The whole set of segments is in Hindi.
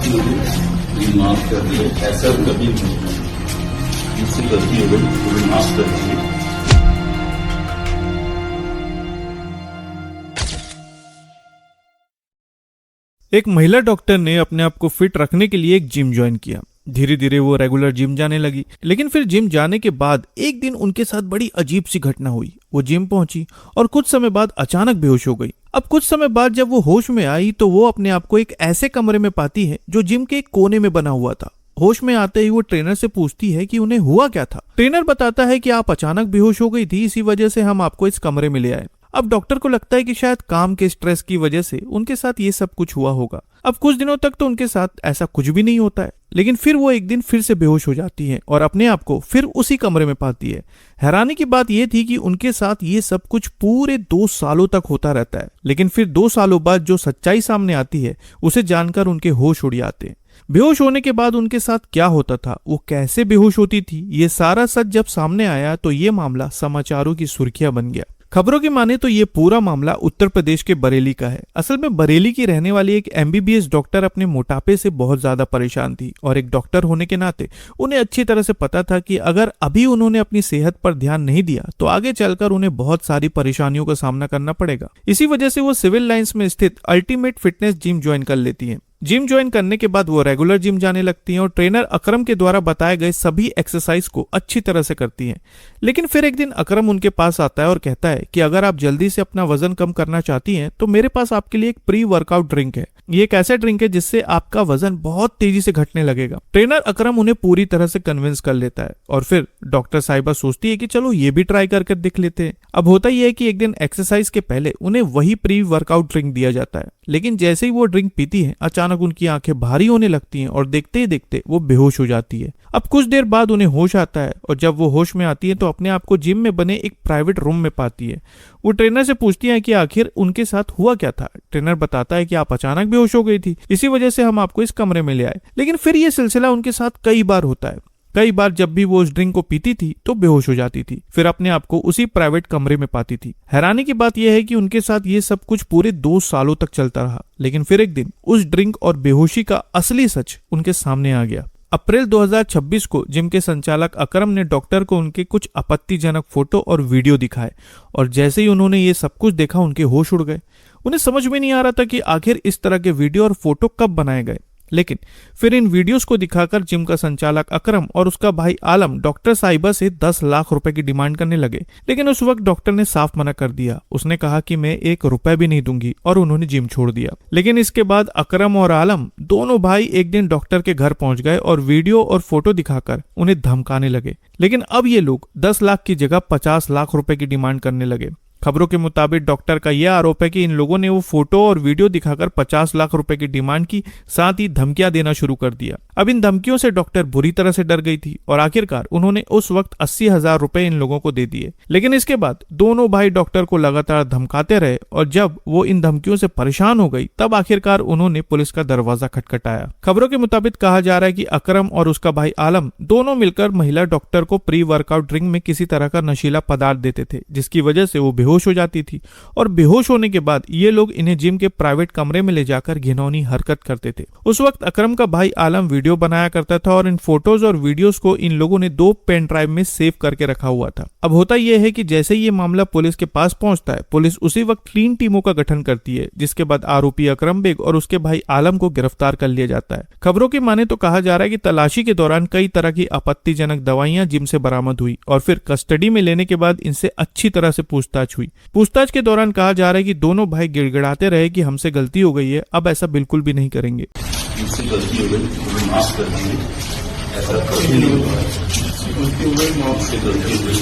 गलती हो गई, ये माफ कर दिए, ऐसा कभी नहीं, मुझसे गलती हो गई, मुझे माफ कर दिए। एक महिला डॉक्टर ने अपने आप को फिट रखने के लिए एक जिम ज्वाइन किया। धीरे धीरे वो रेगुलर जिम जाने लगी, लेकिन फिर जिम जाने के बाद एक दिन उनके साथ बड़ी अजीब सी घटना हुई। वो जिम पहुंची और कुछ समय बाद अचानक बेहोश हो गई। अब कुछ समय बाद जब वो होश में आई तो वो अपने आप को एक ऐसे कमरे में पाती है जो जिम के एक कोने में बना हुआ था। होश में आते ही वो ट्रेनर से पूछती है कि उन्हें हुआ क्या था। ट्रेनर बताता है कि आप अचानक बेहोश हो गई थी, इसी वजह से हम आपको इस कमरे में ले आए। अब डॉक्टर को लगता है कि शायद काम के स्ट्रेस की वजह से उनके साथ ये सब कुछ हुआ होगा। अब कुछ दिनों तक तो उनके साथ ऐसा कुछ भी नहीं होता है, लेकिन फिर वो एक दिन फिर से बेहोश हो जाती है और अपने आप को फिर उसी कमरे में पाती है। हैरानी की बात यह थी कि उनके साथ ये सब कुछ पूरे 2 सालों तक होता रहता है, लेकिन फिर 2 सालों बाद जो सच्चाई सामने आती है उसे जानकर उनके होश उड़ जाते हैं। बेहोश होने के बाद उनके साथ क्या होता था, वो कैसे बेहोश होती थी, ये सारा सच जब सामने आया तो ये मामला समाचारों की सुर्खियां बन गया। खबरों की माने तो ये पूरा मामला उत्तर प्रदेश के बरेली का है। असल में बरेली की रहने वाली एक MBBS डॉक्टर अपने मोटापे से बहुत ज्यादा परेशान थी और एक डॉक्टर होने के नाते उन्हें अच्छी तरह से पता था कि अगर अभी उन्होंने अपनी सेहत पर ध्यान नहीं दिया तो आगे चलकर उन्हें बहुत सारी परेशानियों का सामना करना पड़ेगा। इसी वजह से वो सिविल लाइंस में स्थित अल्टीमेट फिटनेस जिम ज्वाइन कर लेती है। जिम ज्वाइन करने के बाद वो रेगुलर जिम जाने लगती हैं और ट्रेनर अकरम के द्वारा बताए गए सभी एक्सरसाइज को अच्छी तरह से करती हैं। लेकिन फिर एक दिन अकरम उनके पास आता है और कहता है कि अगर आप जल्दी से अपना वजन कम करना चाहती हैं तो मेरे पास आपके लिए एक प्री वर्कआउट ड्रिंक है। ये एक ऐसा ड्रिंक है जिससे आपका वजन बहुत तेजी से घटने लगेगा। ट्रेनर अकरम उन्हें पूरी तरह से कन्विंस कर लेता है और फिर डॉक्टर साहिबा सोचती है कि चलो ये भी ट्राई करके देख लेते हैं। अब होता यह है कि एक दिन एक्सरसाइज के पहले उन्हें वही प्री वर्कआउट ड्रिंक दिया जाता है, लेकिन जैसे ही वो ड्रिंक पीती है अचानक उनकी आंखें भारी होने लगती हैं और देखते ही देखते वो बेहोश हो जाती है। अब कुछ देर बाद उन्हें होश आता है और जब वो होश में आती है तो अपने आप को जिम में बने एक प्राइवेट रूम में पाती है। वो ट्रेनर से पूछती है कि आखिर उनके साथ हुआ क्या था। ट्रेनर बताता है कि आप अचानक बेहोश हो गई थी, इसी वजह से हम आपको इस कमरे में ले आए। लेकिन फिर ये सिलसिला उनके साथ कई बार होता है। कई बार जब भी वो उस ड्रिंक को पीती थी तो बेहोश हो जाती थी, फिर अपने आप को उसी प्राइवेट कमरे में पाती थी। हैरानी की बात यह है कि उनके साथ ये सब कुछ पूरे 2 सालों तक चलता रहा, लेकिन फिर एक दिन उस ड्रिंक और बेहोशी का असली सच उनके सामने आ गया। अप्रैल 2026 को जिम के संचालक अकरम ने डॉक्टर को उनके कुछ आपत्तिजनक फोटो और वीडियो दिखाए और जैसे ही उन्होंने ये सब कुछ देखा उनके होश उड़ गए। उन्हें समझ में नहीं आ रहा था कि आखिर इस तरह के वीडियो और फोटो कब बनाए गए। लेकिन फिर इन वीडियोस को दिखाकर जिम का संचालक अकरम और उसका भाई आलम डॉक्टर साहिबा से 10 लाख रुपए की डिमांड करने लगे, लेकिन उस वक्त डॉक्टर ने साफ मना कर दिया। उसने कहा कि मैं 1 रुपए भी नहीं दूंगी और उन्होंने जिम छोड़ दिया। लेकिन इसके बाद अकरम और आलम दोनों भाई एक दिन डॉक्टर के घर पहुंच गए और वीडियो और फोटो दिखाकर उन्हें धमकाने लगे। लेकिन अब ये लोग 10 लाख की जगह 50 लाख रुपए की डिमांड करने लगे। खबरों के मुताबिक डॉक्टर का यह आरोप है कि इन लोगों ने वो फोटो और वीडियो दिखाकर 50 लाख रुपए की डिमांड की, साथ ही धमकियां देना शुरू कर दिया। अब इन धमकियों से डॉक्टर बुरी तरह से डर गई थी और आखिरकार उन्होंने उस वक्त 80,000 रुपए इन लोगों को दे दिए। लेकिन इसके बाद दोनों भाई डॉक्टर को लगातार धमकाते रहे और जब वो इन धमकियों से परेशान हो गई तब आखिरकार उन्होंने पुलिस का दरवाजा खटखटाया। खबरों के मुताबिक कहा जा रहा है कि अकरम और उसका भाई आलम दोनों मिलकर महिला डॉक्टर को प्री वर्कआउट ड्रिंक में किसी तरह का नशीला पदार्थ देते थे, जिसकी वजह से वो बेहोश हो जाती थी और बेहोश होने के बाद ये लोग इन्हें जिम के प्राइवेट कमरे में ले जाकर घिनौनी हरकत करते थे। उस वक्त अकरम का भाई आलम वीडियो बनाया करता था और इन फोटोज और वीडियोस को इन लोगों ने 2 पेन ड्राइव में सेव करके रखा हुआ था। अब होता यह है कि जैसे ये मामला पुलिस के पास पहुंचता है, पुलिस उसी वक्त 3 टीमों का गठन करती है, जिसके बाद आरोपी अकरम बेग और उसके भाई आलम को गिरफ्तार कर लिया जाता है। खबरों की माने तो कहा जा रहा है कि तलाशी के दौरान कई तरह की आपत्तिजनक दवाइयां जिम से बरामद हुई और फिर कस्टडी में लेने के बाद इनसे अच्छी तरह से पूछताछ हुई। पूछताछ के दौरान कहा जा रहा है कि दोनों भाई गिड़गिड़ाते रहे कि हमसे गलती हो गई है, अब ऐसा बिल्कुल भी नहीं करेंगे। मुझसे गलती हो गई, मुझे माफ कर दीजिए, ऐसा कभी नहीं होगा। मुझसे गलती हो गई,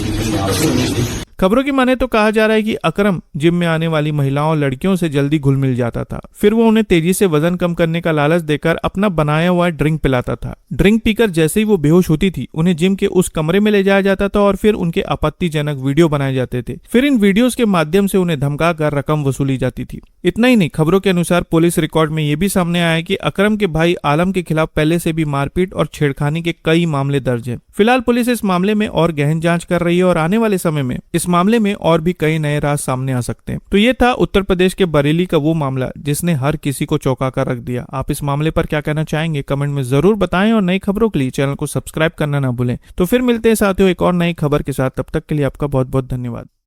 मुझे माफ कर दीजिए। खबरों की माने तो कहा जा रहा है कि अकरम जिम में आने वाली महिलाओं और लड़कियों से जल्दी घुल मिल जाता था। फिर वो उन्हें तेजी से वजन कम करने का लालच देकर अपना बनाया हुआ ड्रिंक पिलाता था। ड्रिंक पीकर जैसे ही वो बेहोश होती थी उन्हें जिम के उस कमरे में ले जाया जाता था और फिर उनके आपत्तिजनक वीडियो बनाए जाते थे। फिर इन वीडियोस के माध्यम से उन्हें धमका कर रकम वसूली जाती थी। इतना ही नहीं, खबरों के अनुसार पुलिस रिकॉर्ड में यह भी सामने आया है कि अकरम के भाई आलम के खिलाफ पहले से भी मारपीट और छेड़खानी के कई मामले दर्ज हैं। फिलहाल पुलिस इस मामले में और गहन जांच कर रही है और आने वाले समय में इस मामले में और भी कई नए राज सामने आ सकते हैं। तो ये था उत्तर प्रदेश के बरेली का वो मामला जिसने हर किसी को चौंका कर रख दिया। आप इस मामले पर क्या कहना चाहेंगे कमेंट में जरूर बताएं और नई खबरों के लिए चैनल को सब्सक्राइब करना ना भूलें। तो फिर मिलते हैं साथियों एक और नई खबर के साथ, तब तक के लिए आपका बहुत बहुत धन्यवाद।